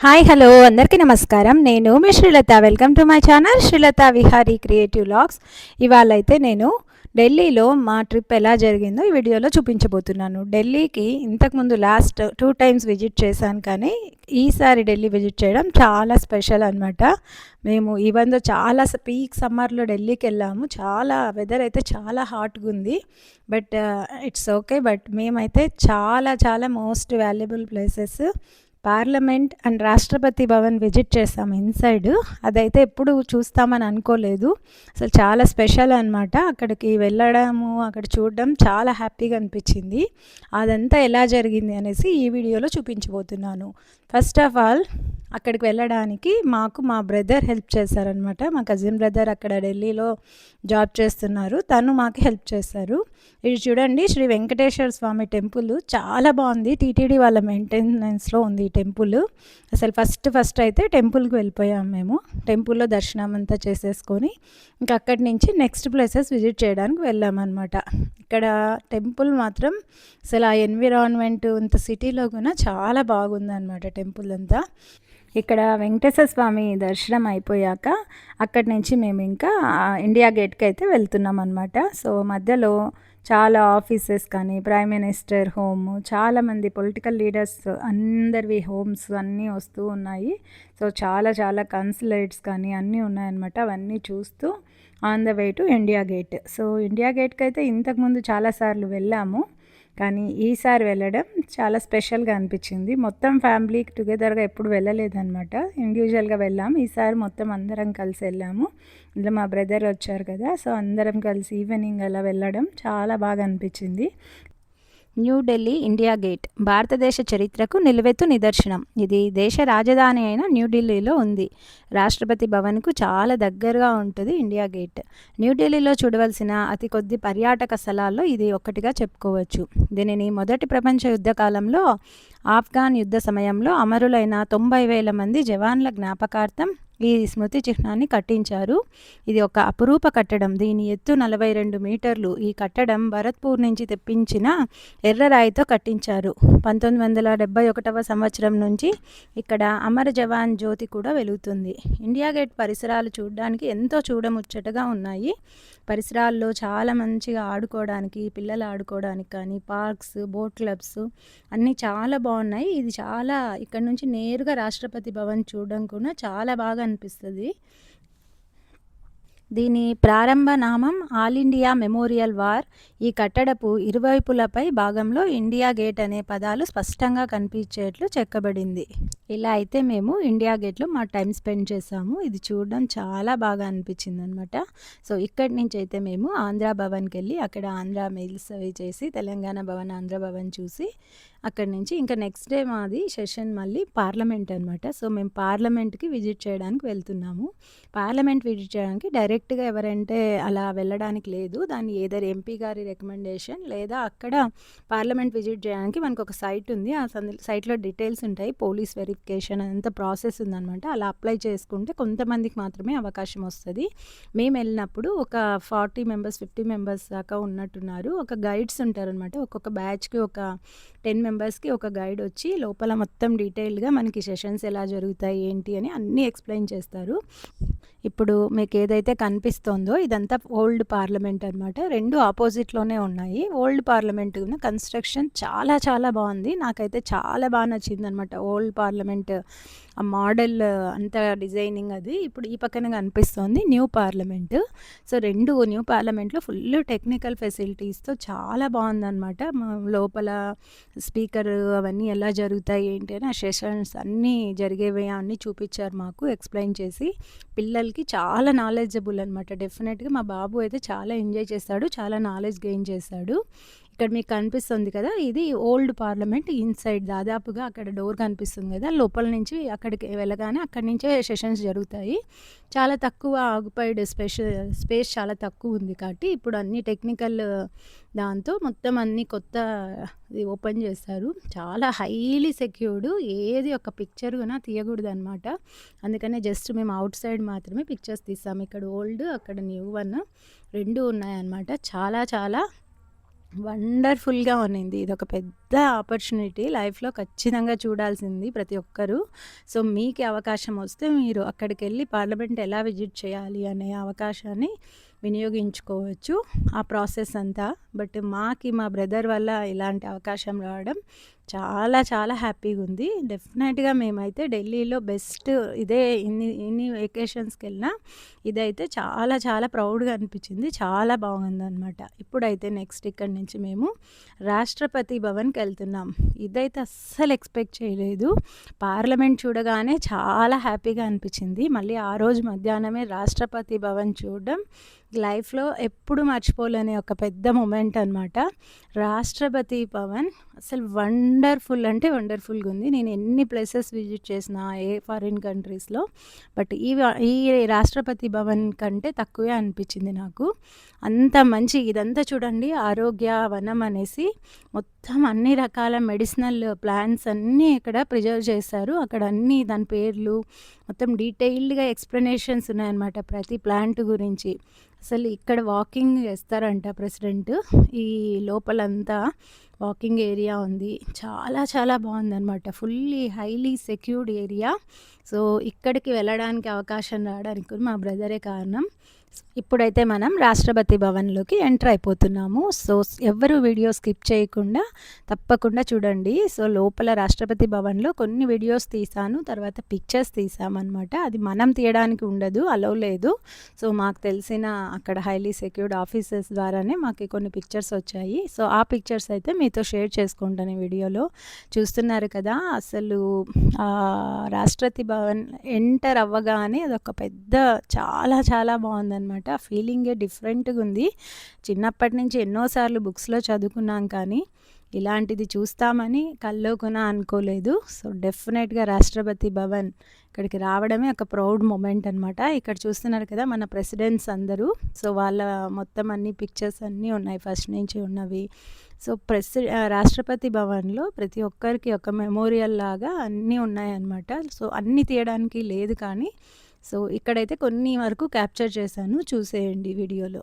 Hi hello అందరికీ నమస్కారం. నేను మీ Srilatha. Welcome to my channel Srilatha Vihari creative vlogs. ఇవాళ అయితే నేను ఢిల్లీలో మా ట్రిప్ ఎలా జరిగిందో ఈ వీడియోలో చూపించబోతున్నాను. ఢిల్లీకి ఇంతకుముందు లాస్ట్ 2 టైమ్స్ విజిట్ చేశాను, కానీ ఈసారి ఢిల్లీ విజిట్ చేయడం చాలా స్పెషల్ అనమాట. మేము ఈవెన్ దో చాలా పీక్ సమ్మర్లో ఢిల్లీకి వెళ్ళాము. చాలా వెదర్ అయితే చాలా హాట్గా ఉంది, బట్ ఇట్స్ ఓకే. బట్ మేమైతే చాలా చాలా most valuable places parliament and Rashtrapati Bhavan visit చేస్తాం ఇన్సైడ్. అదైతే ఎప్పుడు చూస్తామని అనుకోలేదు. అసలు చాలా స్పెషల్ అనమాట. అక్కడికి వెళ్ళడము, అక్కడ చూడడం చాలా హ్యాపీగా అనిపించింది. అదంతా ఎలా జరిగింది అనేసి ఈ వీడియోలో చూపించబోతున్నాను. ఫస్ట్ ఆఫ్ ఆల్ అక్కడికి వెళ్ళడానికి మాకు మా బ్రదర్ హెల్ప్ చేశారనమాట. మా కజిన్ బ్రదర్ అక్కడ ఢిల్లీలో జాబ్ చేస్తున్నారు, తను మాకు హెల్ప్ చేశారు. ఇది చూడండి, శ్రీ వెంకటేశ్వర స్వామి టెంపుల్ చాలా బాగుంది. టీటీడీ వాళ్ళ మెయింటెనెన్స్లో ఉంది ఈ టెంపుల్. అసలు ఫస్ట్ అయితే టెంపుల్కి వెళ్ళిపోయాము మేము. టెంపుల్లో దర్శనం అంతా చేసేసుకొని ఇంకా అక్కడి నుంచి నెక్స్ట్ ప్లేసెస్ విజిట్ చేయడానికి వెళ్ళామన్నమాట. ఇక్కడ టెంపుల్ మాత్రం అసలు ఆ ఎన్విరాన్మెంట్ ఇంత సిటీలో కూడా చాలా బాగుందన్నమాట టెంపుల్ అంతా. ఇక్కడ వెంకటేశ్వర స్వామి దర్శనం అయిపోయాక అక్కడి నుంచి మేము ఇంకా ఇండియా గేట్కి అయితే వెళ్తున్నాం అనమాట. సో మధ్యలో చాలా ఆఫీసెస్ కానీ, ప్రైమ్ మినిస్టర్ హోమ్, చాలామంది పొలిటికల్ లీడర్స్ అందరివి హోమ్స్ అన్నీ వస్తూ ఉన్నాయి. సో చాలా చాలా కన్సులేట్స్ కానీ అన్నీ ఉన్నాయన్నమాట. అవన్నీ చూస్తూ on the way to India gate. So India గేట్కి అయితే ఇంతకుముందు చాలాసార్లు వెళ్ళాము, కానీ ఈసారి వెళ్ళడం చాలా స్పెషల్గా అనిపించింది. మొత్తం ఫ్యామిలీ టుగెదర్గా ఎప్పుడు వెళ్ళలేదన్నమాట, ఇండివిజువల్గా వెళ్ళాము. ఈసారి మొత్తం అందరం కలిసి వెళ్ళాము. ఇందులో మా బ్రదర్ వచ్చారు కదా, సో అందరం కలిసి ఈవినింగ్ అలా వెళ్ళడం చాలా బాగా అనిపించింది. న్యూఢిల్లీ ఇండియా గేట్ భారతదేశ చరిత్రకు నిలువెత్తు నిదర్శనం. ఇది దేశ రాజధాని అయిన న్యూఢిల్లీలో ఉంది. రాష్ట్రపతి భవన్కు చాలా దగ్గరగా ఉంటుంది ఇండియా గేట్. న్యూఢిల్లీలో చూడవలసిన అతి కొద్ది పర్యాటక స్థలాల్లో ఇది ఒకటిగా చెప్పుకోవచ్చు. దీనిని మొదటి ప్రపంచ యుద్ధ కాలంలో ఆఫ్ఘన్ యుద్ధ సమయంలో అమరులైన 90,000 మంది జవాన్ల జ్ఞాపకార్థం ఈ స్మృతి చిహ్నాన్ని కట్టించారు. ఇది ఒక అపురూప కట్టడం. దీని ఎత్తు 42 మీటర్లు. ఈ కట్టడం భరత్పూర్ నుంచి తెప్పించిన ఎర్రరాయితో కట్టించారు. 1971 సంవత్సరం నుంచి ఇక్కడ అమర జవాన్ జ్యోతి కూడా వెలుగుతుంది. ఇండియా గేట్ పరిసరాలు చూడడానికి ఎంతో చూడముచ్చటగా ఉన్నాయి. పరిసరాల్లో చాలా మంచిగా ఆడుకోవడానికి, పిల్లలు ఆడుకోవడానికి కానీ పార్క్స్, బోట్ క్లబ్స్ అన్నీ చాలా బాగున్నాయి. ఇది చాలా ఇక్కడ నుంచి నేరుగా రాష్ట్రపతి భవన్ చూడడం కూడా చాలా బాగా అనిపిస్తుంది. దీని ప్రారంభ నామం ఆల్ ఇండియా మెమోరియల్ వార్. ఈ కట్టడపు ఇరువైపులపై భాగంలో ఇండియా గేట్ అనే పదాలు స్పష్టంగా కనిపించేట్లు చెక్కబడింది. ఇలా అయితే మేము ఇండియా గేట్లో మా టైం స్పెండ్ చేసాము. ఇది చూడడం చాలా బాగా అనిపించింది అనమాట. సో ఇక్కడి నుంచి అయితే మేము ఆంధ్ర భవన్కి వెళ్ళి అక్కడ ఆంధ్ర మెయిల్స్ అవి చేసి, తెలంగాణ భవన్, ఆంధ్ర భవన్ చూసి అక్కడి నుంచి ఇంకా నెక్స్ట్ డే మాది సెషన్ మళ్ళీ పార్లమెంట్ అనమాట. సో మేము పార్లమెంట్కి విజిట్ చేయడానికి వెళ్తున్నాము. పార్లమెంట్ విజిట్ చేయడానికి డైరెక్ట్గా ఎవరంటే అలా వెళ్ళడానికి లేదు. దాన్ని ఏదర్ ఎంపీ గారి రికమెండేషన్ లేదా అక్కడ పార్లమెంట్ విజిట్ చేయడానికి మనకు ఒక సైట్ ఉంది. ఆ సైట్లో డీటెయిల్స్ ఉంటాయి, పోలీస్ వెరిఫికేషన్ అంతా ప్రాసెస్ ఉందన్నమాట. అలా అప్లై చేసుకుంటే కొంతమందికి మాత్రమే అవకాశం వస్తుంది. మేము వెళ్ళినప్పుడు ఒక 40 మెంబర్స్ 50 మెంబర్స్ దాకా ఉన్నట్టున్నారు. ఒక గైడ్స్ ఉంటారనమాట. ఒక్కొక్క బ్యాచ్కి ఒక 10 మెంబర్స్కి ఒక గైడ్ వచ్చి లోపల మొత్తం డీటెయిల్గా మనకి సెషన్స్ ఎలా జరుగుతాయి ఏంటి అని అన్నీ ఎక్స్ప్లెయిన్ చేస్తారు. ఇప్పుడు మీకు ఏదైతే కనిపిస్తుందో ఇదంతా ఓల్డ్ పార్లమెంట్ అనమాట. 2 ఆపోజిట్లోనే ఉన్నాయి. ఓల్డ్ పార్లమెంట్ కన్స్ట్రక్షన్ చాలా చాలా బాగుంది. నాకైతే చాలా బాగా నచ్చింది అనమాట. ఓల్డ్ పార్లమెంట్ ఆ మోడల్ అంత డిజైనింగ్ అది ఇప్పుడు ఈ పక్కన కనిపిస్తుంది న్యూ పార్లమెంట్. సో 2 న్యూ పార్లమెంట్లో ఫుల్ టెక్నికల్ ఫెసిలిటీస్తో చాలా బాగుందన్నమాట. లోపల స్పీకర్ అవన్నీ ఎలా జరుగుతాయి ఏంటి అని ఆ సెషన్స్ అన్నీ జరిగేవి అన్నీ చూపించారు మాకు ఎక్స్ప్లెయిన్ చేసి. పిల్లలకి చాలా నాలెడ్జబుల్ అనమాట. డెఫినెట్గా మా బాబు అయితే చాలా ఎంజాయ్ చేస్తాడు, చాలా నాలెడ్జ్ గెయిన్ చేశాడు. ఇక్కడ మీకు కనిపిస్తుంది కదా, ఇది ఓల్డ్ పార్లమెంట్ ఇన్సైడ్. దాదాపుగా అక్కడ డోర్ కనిపిస్తుంది కదా, లోపల నుంచి అక్కడికి వెళ్ళగానే అక్కడి నుంచే సెషన్స్ జరుగుతాయి. చాలా తక్కువ ఆక్యుపైడ్ స్పేస్ చాలా తక్కువ ఉంది కాబట్టి ఇప్పుడు అన్ని టెక్నికల్ దాంతో మొత్తం అన్ని కొత్త ఓపెన్ చేస్తారు. చాలా హైలీ సెక్యూర్డ్. ఏది ఒక పిక్చర్ కూడా తీయకూడదు అనమాట. అందుకనే జస్ట్ మేము అవుట్ సైడ్ మాత్రమే పిక్చర్స్ తీస్తాము. ఇక్కడ ఓల్డ్, అక్కడ న్యూ వన్ 2 ఉన్నాయన్నమాట. చాలా చాలా వండర్‌ఫుల్‌గా ఉన్నింది. ఇదొక పెద్ద ఆపర్చునిటీ లైఫ్‌లో ఖచ్చితంగా చూడాల్సింది ప్రతి ఒక్కరు. సో, మీకి అవకాశం వస్తే మీరు అక్కడికెళ్ళి పార్లమెంట్ ఎలా విజిట్ చేయాలి అనే అవకాశాన్ని వినియోగించుకోవచ్చు. ఆ ప్రాసెస్ అంతా. బట్ మా బ్రదర్ వల్ల ఇలాంటి అవకాశం రావడం చాలా చాలా హ్యాపీగుంది. డెఫినెట్‌గా మేమైతే ఢిల్లీలో బెస్ట్ ఇదే ఇన్ని వెకేషన్స్‌కెళ్ళినా ఇదైతే చాలా చాలా ప్రౌడ్‌గా అనిపించింది. చాలా బాగుందనమాట. ఇప్పుడైతే నెక్స్ట్ ఇక్కడి నుంచి మేము రాష్ట్రపతి భవన్‌కెళ్తున్నాం. ఇదైతే అస్సలు ఎక్స్‌పెక్ట్ చేయలేదు. పార్లమెంట్ చూడగానే చాలా హ్యాపీగా అనిపించింది. మళ్ళీ ఆ రోజు మధ్యాహ్నమే రాష్ట్రపతి భవన్ చూడడం లైఫ్‌లో ఎప్పుడు మర్చిపోలేని ఒక పెద్ద మొమెంట్ అనమాట. రాష్ట్రపతి భవన్ అసలు వండర్‌ఫుల్ అంటే వండర్‌ఫుల్‌గా ఉంది. నేను ఎన్ని ప్లేసెస్ విజిట్ చేసినా ఏ ఫారిన్ కంట్రీస్‌లో బట్ ఈ రాష్ట్రపతి భవన్ కంటే తక్కువే అనిపించింది నాకు. అంత మంచి ఇదంతా చూడండి ఆరోగ్య వనం అనేసి మొత్తం అన్ని రకాల మెడిసినల్ ప్లాంట్స్ అన్నీ ఇక్కడ ప్రిజర్వ్ చేశారు. అక్కడ అన్నీ దాని పేర్లు మొత్తం డీటెయిల్డ్‌గా ఎక్స్‌ప్లనేషన్స్ ఉన్నాయన్నమాట ప్రతి ప్లాంట్ గురించి. అసలు ఇక్కడ వాకింగ్ చేస్తారంట ప్రెసిడెంట్. ఈ లోపలంతా వాకింగ్ ఏరియా ఉంది. చాలా చాలా బాగుందన్నమాట. Fully highly secured area. So, ఇక్కడికి వెళ్ళడానికి అవకాశం రావడానికి కూడా మా బ్రదరే కారణం. ఇప్పుడైతే మనం రాష్ట్రపతి భవన్‌లోకి ఎంటర్ అయిపోతున్నాము. సో, ఎవ్వరు వీడియో స్కిప్ చేయకుండా తప్పకుండా చూడండి. సో, లోపల రాష్ట్రపతి భవన్‌లో కొన్ని వీడియోస్ తీశాను. తర్వాత పిక్చర్స్ తీసామనమాట. అది మనం తీయడానికి ఉండదు. అలౌ లేదు. సో, మాకు తెలిసిన అక్కడ హైలీ సెక్యూర్డ్ ఆఫీసర్స్ ద్వారానే మాకు కొన్ని పిక్చర్స్ వచ్చాయి. సో, ఆ పిక్చర్స్ అయితే మీతో షేర్ చేసుకుంటాను ఈ వీడియోలో. చూస్తున్నారు కదా! అసలు రాష్ట్రపతి భవన్ ఎంటర్ అవ్వగానే అదొక పెద్ద చాలా చాలా బాగుందనమాట. ఫీలింగే డిఫరెంట్‌గా ఉంది. చిన్నప్పటి నుంచి ఎన్నోసార్లు బుక్స్‌లో చదువుకున్నాం కానీ ఇలాంటిది చూస్తామని కల్లో కూడా అనుకోలేదు. సో, డెఫినెట్‌గా రాష్ట్రపతి భవన్ ఇక్కడికి రావడమే ఒక ప్రౌడ్ మొమెంట్ అనమాట. ఇక్కడ చూస్తున్నారు కదా మన ప్రెసిడెంట్స్ అందరూ. సో, వాళ్ళ మొత్తం అన్ని పిక్చర్స్ అన్నీ ఉన్నాయి ఫస్ట్ నుంచి ఉన్నవి. సో, రాష్ట్రపతి భవన్‌లో ప్రతి ఒక్కరికి ఒక మెమోరియల్ లాగా అన్నీ ఉన్నాయన్నమాట. సో, అన్నీ తీయడానికి లేదు కానీ సో, ఇక్కడైతే కొన్ని వరకు క్యాప్చర్ చేశాను. చూసేయండి వీడియోలో.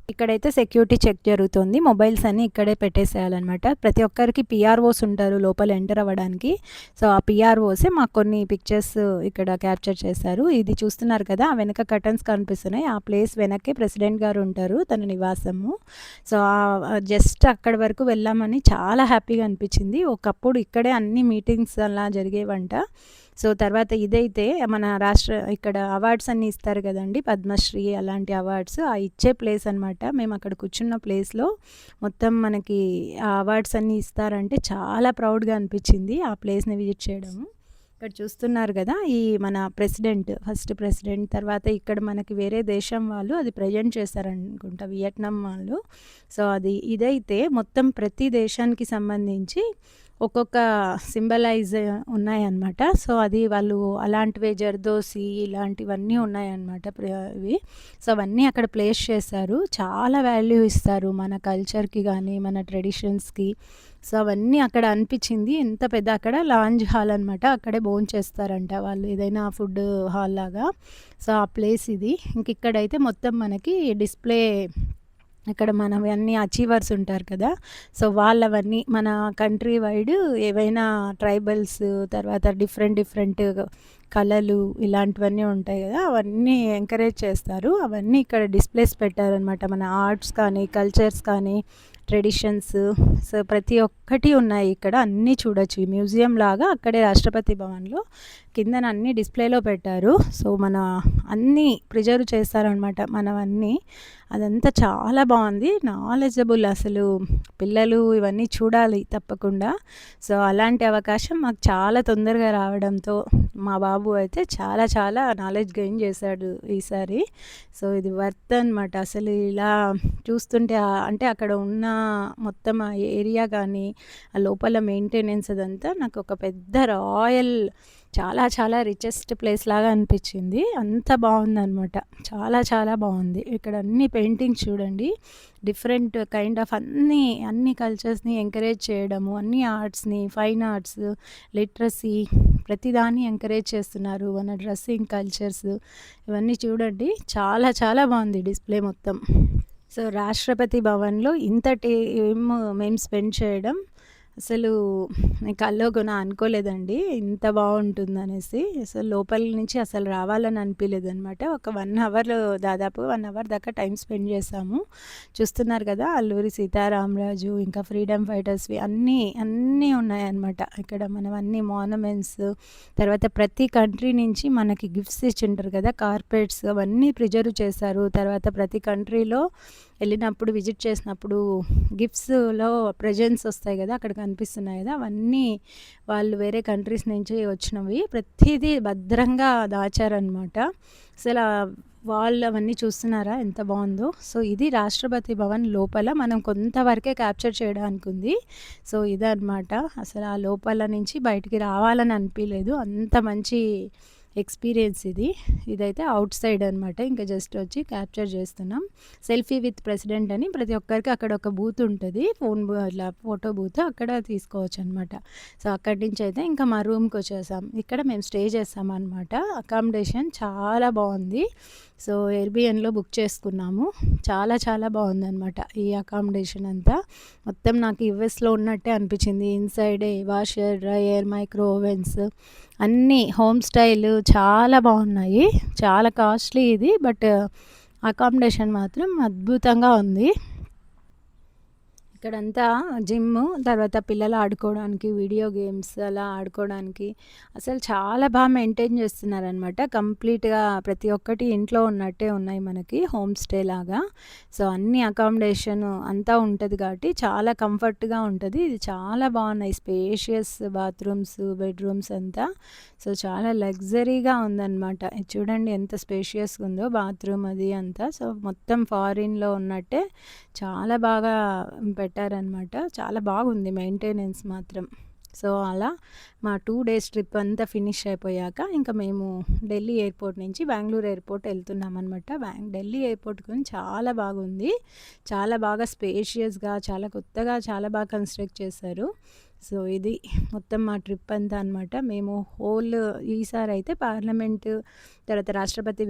ఇక్కడైతే సెక్యూరిటీ చెక్ జరుగుతుంది. మొబైల్స్ అన్నీ ఇక్కడే పెట్టేసేయాలన్నమాట. ప్రతి ఒక్కరికి పిఆర్ఓస్ ఉంటారు లోపల ఎంటర్ అవ్వడానికి. సో, ఆ పిఆర్ఓసే మాకు కొన్ని పిక్చర్స్ ఇక్కడ క్యాప్చర్ చేశారు. ఇది చూస్తున్నారు కదా! ఆ వెనక కర్టన్స్ కనిపిస్తున్నాయి. ఆ ప్లేస్ వెనక్కే ప్రెసిడెంట్ గారు ఉంటారు. తన నివాసము. సో, జస్ట్ అక్కడి వరకు వెళ్ళామని చాలా హ్యాపీగా అనిపించింది. ఒకప్పుడు ఇక్కడే అన్ని మీటింగ్స్ అలా జరిగేవంట. సో, తర్వాత ఇదైతే మన ఇక్కడ అవార్డ్స్ అన్నీ ఇస్తారు కదండీ! పద్మశ్రీ అలాంటి అవార్డ్స్ ఆ ఇచ్చే ప్లేస్ అనమాట. మేము అక్కడ కూర్చున్న ప్లేస్‌లో మొత్తం మనకి ఆ అవార్డ్స్ అన్నీ ఇస్తారంటే చాలా ప్రౌడ్‌గా అనిపించింది ఆ ప్లేస్‌ని విజిట్ చేయడము. ఇక్కడ చూస్తున్నారు కదా! ఈ మన ఫస్ట్ ప్రెసిడెంట్ తర్వాత ఇక్కడ మనకి వేరే దేశం వాళ్ళు అది ప్రజెంట్ చేస్తారనుకుంటా వియట్నాం వాళ్ళు. సో, ఇదైతే మొత్తం ప్రతి దేశానికి సంబంధించి ఒక్కొక్క సింబలైజ్ ఉన్నాయన్నమాట. సో, అది వాళ్ళు అలాంటివే జర్దోసి ఇలాంటివన్నీ ఉన్నాయన్నమాట ఇవి. సో, అవన్నీ అక్కడ ప్లేస్ చేశారు. చాలా వాల్యూ ఇస్తారు మన కల్చర్‌కి కానీ మన ట్రెడిషన్స్‌కి. సో, అవన్నీ అక్కడ అనిపించింది. ఎంత పెద్ద అక్కడ లాంజ్ హాల్ అనమాట. అక్కడే భోంచేస్తారంట వాళ్ళు ఏదైనా ఫుడ్ హాల్ లాగా. సో, ఆ ప్లేస్ ఇది. ఇక్కడైతే మొత్తం మనకి డిస్ప్లే ఇక్కడ మనవన్నీ అచీవర్స్ ఉంటారు కదా! సో, వాళ్ళవన్నీ మన కంట్రీ వైడ్ ఏవైనా ట్రైబల్స్ తర్వాత డిఫరెంట్ కళలు ఇలాంటివన్నీ ఉంటాయి కదా! అవన్నీ ఎంకరేజ్ చేస్తారు. అవన్నీ ఇక్కడ డిస్ప్లేస్ పెట్టారనమాట. మన ఆర్ట్స్ కానీ, కల్చర్స్ కానీ, ట్రెడిషన్స్ సో, ప్రతి ఒక్కటి ఉన్నాయి ఇక్కడ. అన్నీ చూడొచ్చు. ఈ మ్యూజియం లాగా అక్కడే రాష్ట్రపతి భవన్‌లో కిందన అన్నీ డిస్ప్లేలో పెట్టారు. సో, అన్నీ ప్రిజర్వ్ చేస్తారనమాట మనవన్నీ. అదంతా చాలా బాగుంది. నాలెడ్జబుల్ అసలు పిల్లలు ఇవన్నీ చూడాలి తప్పకుండా. సో, అలాంటి అవకాశం మాకు చాలా తొందరగా రావడంతో మా బాబు అయితే చాలా చాలా నాలెడ్జ్ గెయిన్ చేశాడు ఈసారి. సో, ఇది వర్త్ అనమాట. అసలు ఇలా చూస్తుంటే అంటే అక్కడ ఉన్న మొత్తం ఆ ఏరియా కానీ ఆ లోపల మెయింటెనెన్స్ అదంతా నాకు ఒక పెద్ద రాయల్ చాలా చాలా రిచెస్ట్ ప్లేస్ లాగా అనిపించింది. అంత బాగుందనమాట. చాలా చాలా బాగుంది. ఇక్కడ అన్ని పెయింటింగ్స్ చూడండి. డిఫరెంట్ కైండ్ ఆఫ్ అన్ని కల్చర్స్ని ఎంకరేజ్ చేయడము, అన్ని ఆర్ట్స్ని, ఫైన్ ఆర్ట్స్, లిటరసీ ప్రతిదాన్ని ఎంకరేజ్ చేస్తున్నారు. మన డ్రెస్సింగ్ కల్చర్స్ ఇవన్నీ చూడండి. చాలా చాలా బాగుంది డిస్ప్లే మొత్తం. సో, రాష్ట్రపతి భవన్‌లో ఇంత టైమ్ మేము స్పెండ్ చేయడం అసలు కల్లోకొన అనుకోలేదండి. ఇంత బావుంటుందనేసి. అసలు లోపల నుంచి అసలు రావాలని అనిపియలేదనమాట. ఒక 1 అవర్ దాదాపు 1 అవర్ దాకా టైమ్ స్పెండ్ చేశాము. చూస్తున్నారు కదా! అల్లూరి సీతారామరాజు, ఇంకా ఫ్రీడమ్ ఫైటర్స్‌వి అన్నీ ఉన్నాయన్నమాట. ఇక్కడ మనం అన్ని మాన్యుమెంట్స్, తర్వాత ప్రతి కంట్రీ నుంచి మనకి గిఫ్ట్స్ ఇచ్చింటారు కదా! కార్పెట్స్ అవన్నీ ప్రిజర్వ్ చేశారు. తర్వాత ప్రతి కంట్రీలో వెళ్ళినప్పుడు విజిట్ చేసినప్పుడు గిఫ్ట్స్‌లో ప్రెజెంట్స్ వస్తాయి కదా! అక్కడ కనిపిస్తున్నాయి కదా! అవన్నీ వాళ్ళు వేరే కంట్రీస్ నుంచి వచ్చినవి. ప్రతీదీ భద్రంగా దాచారనమాట. అసలా వాల్ అవన్నీ చూస్తున్నారా ఎంత బావుందో. సో, ఇది రాష్ట్రపతి భవన్ లోపల మనం కొంతవరకే క్యాప్చర్ చేయడానికుంది. సో, ఇదనమాట. అసలు ఆ లోపల నుంచి బయటికి రావాలని అనిపియలేదు. అంత మంచి ఎక్స్‌పీరియన్స్ ఇది. ఇదైతే ఔట్ సైడ్ అనమాట. ఇంకా జస్ట్ వచ్చి క్యాప్చర్ చేస్తున్నాం. సెల్ఫీ విత్ ప్రెసిడెంట్ అని ప్రతి ఒక్కరికి అక్కడ ఒక బూత్ ఉంటది. ఇట్లా ఫోటో బూత్ అక్కడ తీసుకోవచ్చనమాట. సో, అక్కడి నుంచయితే ఇంకా మా రూమ్‌కొచ్చేసాం. ఇక్కడ మేము స్టే చేసామనమాట. అకామిడేషన్ చాలా బావుంది. సో, ఎయిర్‌బిఎన్‌లో బుక్ చేసుకున్నాము. చాలా బావుందనమాట ఈ అకామిడేషన్ అంతా. మొత్తం నాకు యూఎస్‌లో ఉన్నట్టే అనిపించింది. ఇన్‌సైడే వాషర్, డ్రైయర్, మైక్రో ఓవెన్స్ అన్నీ హోమ్ స్టైల్ చాలా బాగున్నాయి. చాలా కాస్ట్లీ ఇది. బట్ అకామిడేషన్ మాత్రం అద్భుతంగా ఉంది. ఇక్కడంతా జిమ్, తర్వాత పిల్లలు ఆడుకోవడానికి, వీడియో గేమ్స్ అలా ఆడుకోవడానికి అసలు చాలా మెయింటైన్ చేస్తున్నారనమాట. కంప్లీట్‌గా ప్రతి ఒక్కటి ఇంట్లో ఉన్నట్టే ఉన్నాయి మనకి హోమ్ స్టే లాగా. సో, అన్ని అకామిడేషన్ అంతా ఉంటది కాబట్టి చాలా కంఫర్ట్‌గా ఉంటది. ఇది చాలా బాగున్నాయి. స్పేషియస్ బాత్రూమ్స్, బెడ్‌రూమ్స్ అంతా. సో, చాలా లగ్జరీగా ఉందనమాట. ఇది చూడండి ఎంత స్పేషియస్‌గా ఉందో బాత్రూమ్ అది అంతా. సో, మొత్తం ఫారిన్‌లో ఉన్నట్టే చాలా బాగా పెట్టారనమాట. చాలా బాగుంది మెయింటెనెన్స్ మాత్రం. సో, అలా మా 2 డేస్ ట్రిప్ అంతా ఫినిష్ అయిపోయాక ఇంకా మేము ఢిల్లీ ఎయిర్‌పోర్ట్ నుంచి బెంగుళూరు ఎయిర్‌పోర్ట్ వెళ్తున్నామనమాట. ఢిల్లీ ఎయిర్‌పోర్ట్ గురించి చాలా బాగుంది. చాలా బాగా స్పేషియస్‌గా, చాలా కొత్తగా చాలా బాగా కన్‌స్ట్రక్ట్ చేశారు. సో, ఇది మొత్తం మా ట్రిప్ అంతా అనమాట. మేము ఈసారైతే పార్లమెంటు, తర్వాత రాష్ట్రపతి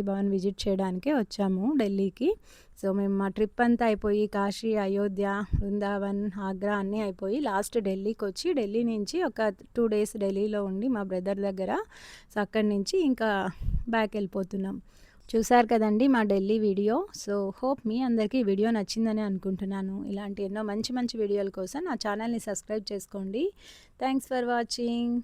భవన్ విజిట్ చేయడానికే వచ్చాము ఢిల్లీకి. సో, మేము మా ట్రిప్ అంతా అయిపోయి కాశీ, అయోధ్య, బృందావన్, ఆగ్రా అన్నీ అయిపోయి లాస్ట్ ఢిల్లీకొచ్చి ఢిల్లీ నుంచి ఒక 2 డేస్ ఢిల్లీలో ఉండి మా బ్రదర్ దగ్గర. సో, అక్కడి నుంచి ఇంకా బ్యాక్ వెళ్ళిపోతున్నాం. చూసారు కదండీ మా ఢిల్లీ వీడియో. సో, హోప్ మీ అందరికీ ఈ వీడియో నచ్చిందని అనుకుంటున్నాను. ఇలాంటి ఎన్నో మంచి వీడియోల కోసం నా ఛానల్‌ని సబ్స్క్రైబ్ చేసుకోండి. Thanks for watching.